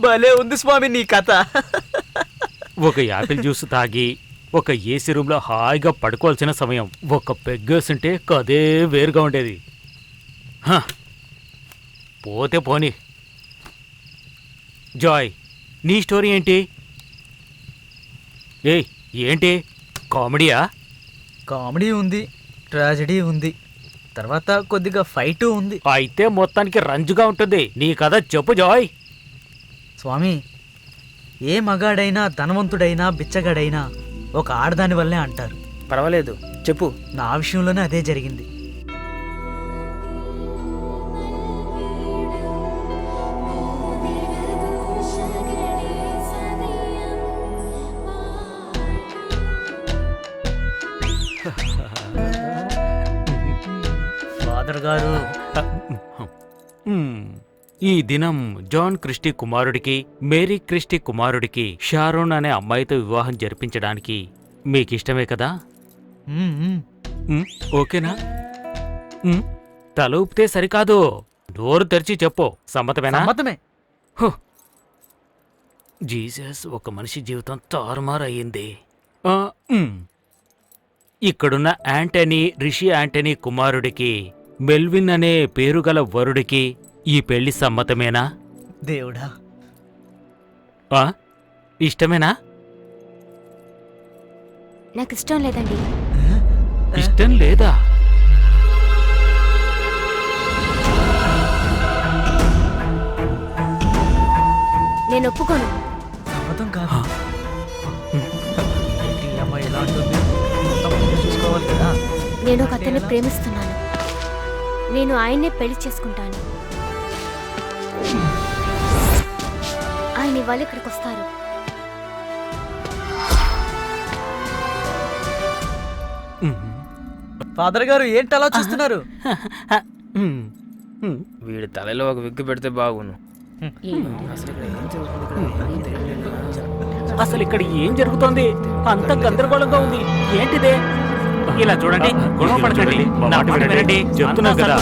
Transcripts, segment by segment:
భలే ఉంది స్వామి నీ కథ. ఒక యాపిల్ జ్యూస్ తాగి ఒక ఏసీ రూమ్లో హాయిగా పడుకోవాల్సిన సమయం ఒక పెగ్గేస్తుంటే కదే వేరుగా ఉండేది. పోతే పోనీ. జాయ్, నీ స్టోరీ ఏంటి? ఏంటి కామెడీయా? కామెడీ ఉంది, ట్రాజెడీ ఉంది, తర్వాత కొద్దిగా ఫైటు ఉంది. అయితే మొత్తానికి రంజుగా ఉంటుంది. నీ కథ చెప్పు జాయ్. స్వామి, ఏ మగాడైనా ధనవంతుడైనా బిచ్చగాడైనా ఒక ఆడదాని వల్లే అంటారు. పర్వాలేదు చెప్పు. నా విషయంలోనే అదే జరిగింది. ఫాదర్ గారు, ఈ దినం జాన్ క్రిస్టీ కుమారుడికి మేరీ క్రిస్టీ కుమారుడికి షారోన్ అనే అమ్మాయితో వివాహం జరిపించడానికి మీకిష్టమే కదా? ఓకేనా? తల ఊపితే సరికాదు, నోరు తెరిచి చెప్పు. సమ్మతమేనా? సమ్మతమే. జీసస్, ఒక మనిషి జీవితం తారుమారయ్యింది. ఇక్కడున్న యాంటనీ, రిషి యాంటనీ కుమారుడికి మెల్విన్ అనే పేరుగల వరుడికి ఈ పెళ్లి సమ్మతమేనా? దేవుడా, ఇష్టమేనా? నాకు ఇష్టం లేదండి. ఇష్టం లేదా? నేను ఒప్పుకోను. సమ్మతం కాదు. ఏంటి ఈ అమ్మాయి ఎలా ఉంటుంది? చూసుకోవాలి కదా. నేను ఒక అతన్ని ప్రేమిస్తున్నాను. నేను ఆయన్నే పెళ్లి చేసుకుంటాను. ఆయన ఇవాళ ఇక్కడికి వస్తారు. ఫాదర్ గారు, ఏంటి అలా చూస్తున్నారు? వీడి తలలో ఒక విగ్గు పెడితే బాగును. అసలు ఇక్కడ ఏం జరుగుతోంది? అంత గందరగోళంగా ఉంది. ఏంటిదే? ఇలా చూడండి, గొడవ పడకండి, నా మాట వినండి, చెప్తున్నా కదా.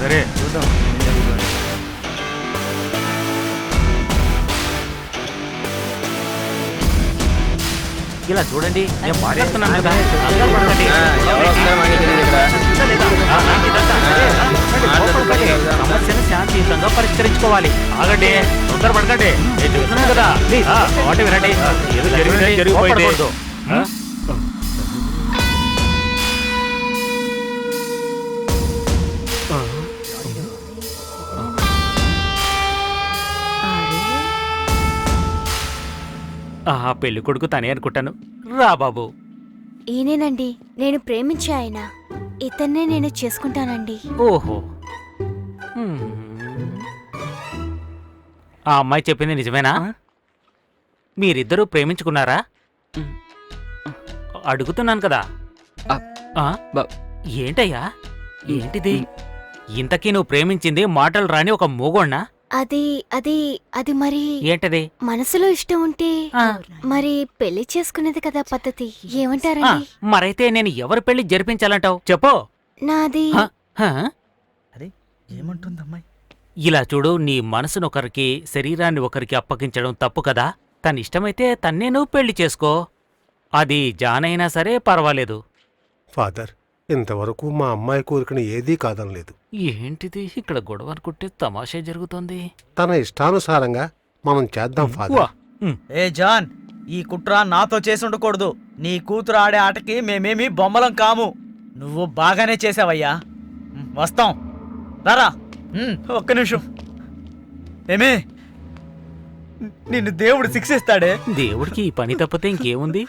సరే చూద్దాం. ఇలా చూడండి, నేను మాట్లాడుతున్నాను కదా. సమస్యను శాంతియుతంగా పరిష్కరించుకోవాలి. ఆగండి, తొందరపడకండి. నేను చెప్తున్నాను కదా, మాట వినండి. ఏదో జరిగిపోయింది. పెళ్లి కొడుకు తనే అనుకుంటాను. రా బాబు. ఈయనేనండి నేను ప్రేమించే ఆయన. ఇతన్నే నేను చేసుకుంటానండి. ఓహో, ఆ అమ్మాయి చెప్పింది నిజమేనా? మీరిద్దరూ ప్రేమించుకున్నారా? అడుగుతున్నాను కదా. ఏంటయ్యా, ఏంటిది? ఇంతకీ నువ్వు ప్రేమించింది మాటలు రాని ఒక మూగోణ్ణా? అది అది అది మరి ఏంటది? మనసులో ఇష్టం ఉంటే మరి పెళ్లి చేసుకునేది కదా పద్ధతి. ఏమంటారండి? మరైతే నేను ఎవరు పెళ్లి జరిపించాలంటావు చెప్పు. నాది. అరే, ఏమంటుందమ్మాయి? ఇలా చూడు, నీ మనసును ఒకరికి, శరీరాన్ని ఒకరికి అప్పగించడం తప్పు కదా. తన ఇష్టమైతే తన్నే నువ్వు పెళ్లి చేసుకో. అది జానైనా సరే పర్వాలేదు. ఫాదర్, ఇంతవరకు మా అమ్మాయి కోరికను ఏదీ కాదనలేదు. ఏంటిది ఇక్కడ గొడవ అనుకుంటే తమాషా జరుగుతోంది. తన ఇష్టానుసారంగా మనం చేద్దాం ఫాదర్. ఏ జాన్, ఈ కుట్ర నాతో చేసి ఉండకూడదు. నీ కూతురు ఆడే ఆటకి మేమేమి బొమ్మలం కాము. నువ్వు బాగానే చేసావయ్యా. వస్తాం, రారా. ఒక్క నిమిషం. ఏమే, నిన్ను దేవుడు శిక్షిస్తాడే. దేవుడికి ఈ పని తప్పితే ఇంకేముంది?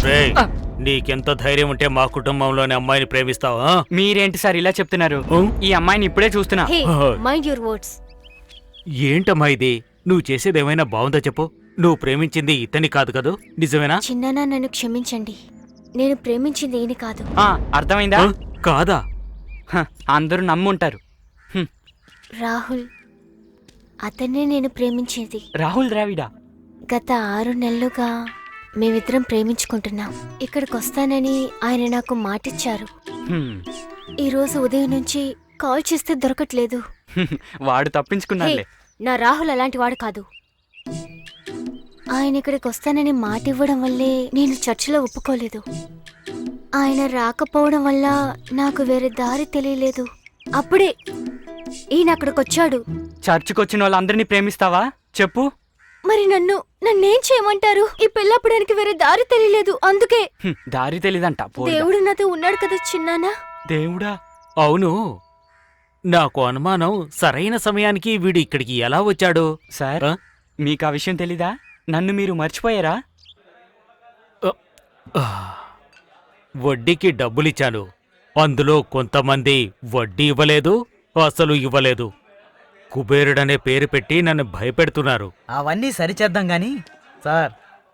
రేయ్, నీకెంత ధైర్యం ఉంటే మా కుటుంబంలోని అమ్మాయిని ప్రేమిస్తావా? మీరేంటి సార్ ఇలా చెప్తున్నారు? ఈ అమ్మాయిని ఇప్పుడే చూస్తున్నా. హే మైండ్ యువర్ వర్డ్స్. ఏంటమ్మా ఇది? నువ్వు చేసేది ఏమైనా బాగుందో చెప్పు. నువ్వు ప్రేమించింది ఇతని కాదు కదూ, నిజమేనా? చిన్నానా నన్ను క్షమించండి. నేను ప్రేమించింది ఈయన కాదు. అర్థమైందా? కాదా? అందరూ నమ్ముంటారు. రాహుల్, అతన్నే నేను ప్రేమించేది. రాహుల్ ద్రావిడా? గత 6 నెలలుగా మేమిద్దరం ప్రేమించుకుంటున్నాం. ఇక్కడికి వస్తానని ఆయన నాకు మాటిచ్చారు. ఈ రోజు ఉదయం నుంచి కాల్ చేస్తే దొరకట్లేదు. వాడు హే, తప్పించుకున్నాడులే. నా రాహుల్ అలాంటి వాడు కాదు. ఆయన ఇక్కడికి వస్తానని మాట ఇవ్వడం వల్లే నేను చర్చిలో ఒప్పుకోలేదు. ఆయన రాకపోవడం వల్ల నాకు వేరే దారి తెలియలేదు. అప్పుడే ఈయన అక్కడికి వచ్చాడు. చర్చికి వచ్చిన వాళ్ళందరినీ ప్రేమిస్తావా చెప్పు? మరి నన్నేం చేయమంటారు? ఈ పెళ్ళప్పడానికి వేరే దారి తెలియలేదు. అందుకే దారి తెలీదంట. పోడుగా. దేవుడు నాతో ఉన్నాడు కదా చిన్నానా. దేవుడా? అవును, నాకు అనుమానం, సరైన సమయానికి వీడు ఇక్కడికి ఎలా వచ్చాడు? సార్, ఆ? మీకు ఆ విషయం తెలీదా? నన్ను మీరు మర్చిపోయారా? వడ్డీకి డబ్బులిచ్చాను. అందులో కొంతమంది వడ్డీ ఇవ్వలేదు, అసలు ఇవ్వలేదు. కుబేరుడనే పేరు పెట్టి నన్ను భయపెడుతున్నారు. అవన్నీ సరిచేద్దాం గాని సార్,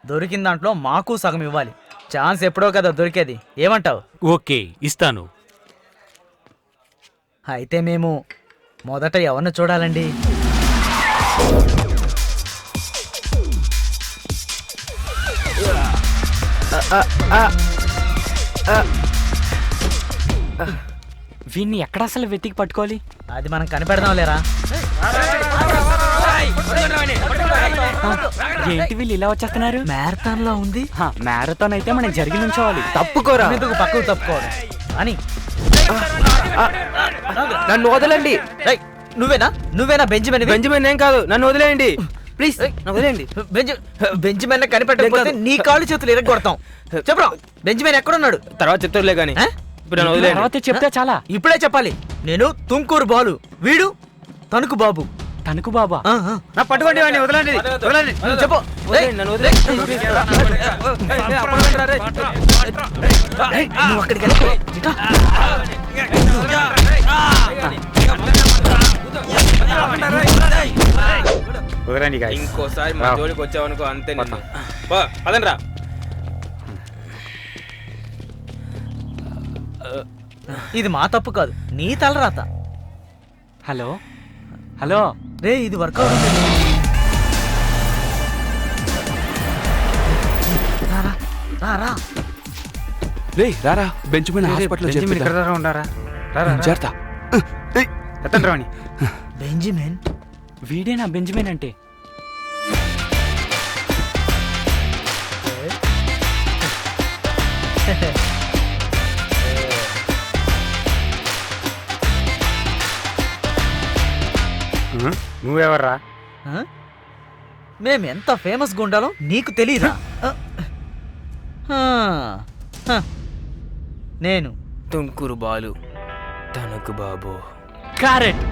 దొరికిన దాంట్లో మాకు సగం ఇవ్వాలి. ఛాన్స్ ఎప్పుడో కదా దొరికేది. ఏమంటావు? ఓకే, ఇస్తాను. అయితే మేము మొదట ఎవరిని చూడాలండి? వీన్ని ఎక్కడ అసలు వెతికి పట్టుకోవాలి? అది మనం కనిపెడదాం లేరా? ఏంటి వీళ్ళు ఇలా వచ్చేస్తున్నారు? మ్యారథాన్ లో ఉంది. మ్యారథాన్ అయితే మనం జరిగి నుంచోవాలి. తప్పుకోరా. ఎందుకు పక్కకు తప్పుకోవడం అని? నన్ను వదలండి. రేయ్, నువ్వేనా బెంజమిన్? బెంజమిన్ ఏం కాదు, నన్ను వదిలేయండి ప్లీజ్. నన్ను వదిలేయండి. బెంజమిన్ కనిపెట్టకపోతే నీ కాళ్ళు చేతులు ఇరగొడతాం. చెప్పరా, బెంజమిన్ ఎక్కడున్నాడు? తర్వాత చెప్తారులే కానీ ఆ? ఇప్పుడు నన్ను వదిలేయండి. తర్వాత చెప్తే చాలా. ఇప్పుడే చెప్పాలి. నేను తుంకూరు బాలు, వీడు తణుకు బాబు. తణుకు బాబా? నా పట్టుకోండి వాడిని, వదలండి. వదలండి. చెప్పు. వదిలేయండి, నన్ను వదిలేయండి. నువ్వు అక్కడికి వెళ్ళకు. ఇటా. వదలండి guys. ఇంకోసారి మా జోలికి వచ్చావనుకో అంతే. అదండి రా. ఇది మా తప్పు కాదు, నీ తలరాత. Hello hello. రే, ఇది వర్కౌట్ అవుతుంది. రా. రే రారా, బెంచమిన్ హాస్పిటల్ ఉండారా? చేరతా. ఎత్తండి రాని. బెంజమిన్ వీడేనా బెంజమిన్ అంటే? నువ్వెవర్రా? మేము ఎంత ఫేమస్ గుండాలో నీకు తెలీదా? నేను తుంకురు బాలు, తనకు బాబు. కరెక్ట్.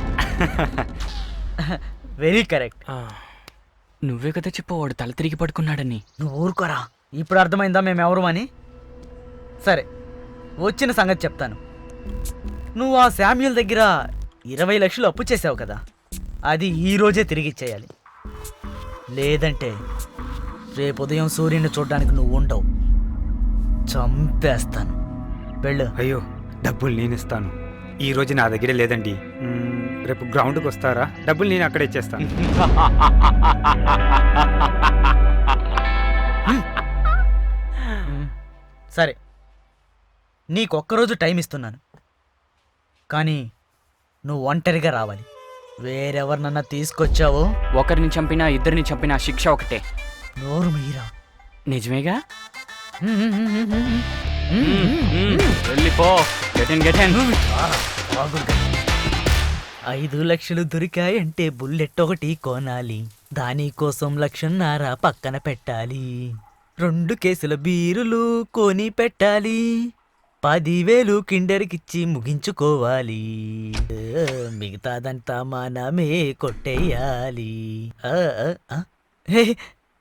Very correct. నువ్వే కదా చెప్పు వాడు తల తిరిగి పడుకున్నాడని. నువ్వు ఊరుకోరా. ఇప్పుడు అర్థమైందా మేమెవరు అని? సరే, వచ్చిన సంగతి చెప్తాను. నువ్వు ఆ శామ్యుల్ దగ్గర 20 లక్షలు అప్పు చేసావు కదా, అది ఈ రోజే తిరిగి ఇచ్చేయాలి. లేదంటే రేపు ఉదయం సూర్యుని చూడడానికి నువ్వు ఉండవు. చంపేస్తాను. వెళ్ళు. అయ్యో, డబ్బులు నేను ఇస్తాను. ఈ రోజు నా దగ్గర లేదండి. రేపు గ్రౌండ్కి వస్తారా? డబ్బులు నేను అక్కడ ఇచ్చేస్తాను. సరే, నీకొక్కరోజు టైం ఇస్తున్నాను. కానీ నువ్వు ఒంటరిగా రావాలి. వేరెవరినన్నా తీసుకొచ్చావో ఒకరిని చంపినా ఇద్దరిని చంపినా శిక్ష ఒకటే. నోరు మీరా. నిజమేగా? వెళ్ళిపో. Get in. 5 లక్షలు దొరికాయంటే బుల్లెట్ ఒకటి కొనాలి. దానికోసం 1.5 లక్షలు పక్కన పెట్టాలి. 2 కేసుల బీరులు కొని పెట్టాలి. 10,000 కిండర్కిచ్చి ముగించుకోవాలి. మిగతాదంతా మనమే కొట్టేయాలి.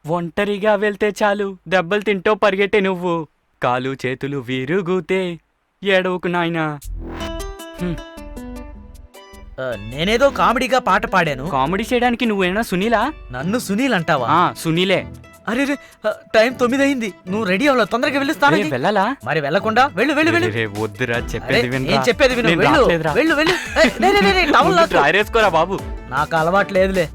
ఒంటరిగా వెళ్తే చాలు, దెబ్బలు తింటూ పరిగెట్టే నువ్వు. కాలు చేతులు విరుగుతే ఏడవకు నాయనా. నేనేదో కామెడీగా పాట పాడాను. కామెడీ చేయడానికి నువ్వేనా సునీలా? నన్ను సునీల్ అంటావా? సునీలే. అరే రే, టైం 9 అయింది. నువ్వు రెడీ అవ్వాలి, తొందరగా వెళ్ళి స్నానం రే, చెయ్. వెళ్ళాలా? మరి వెళ్ళకుండా వెళ్ళు వెళ్ళు వెళ్ళు. రే, వద్దురా, అరే, చెప్పేది వినరా. నేను చెప్పేది విను. నేను వెళ్ళు రావట్లేదురా. వెళ్ళు వెళ్ళు. ఏయ్, రే, రే, రే, రే, టవల్ లాక్కు. డ్రైరేసుకోరా బాబు. నాకు అలవాటు లేదులే.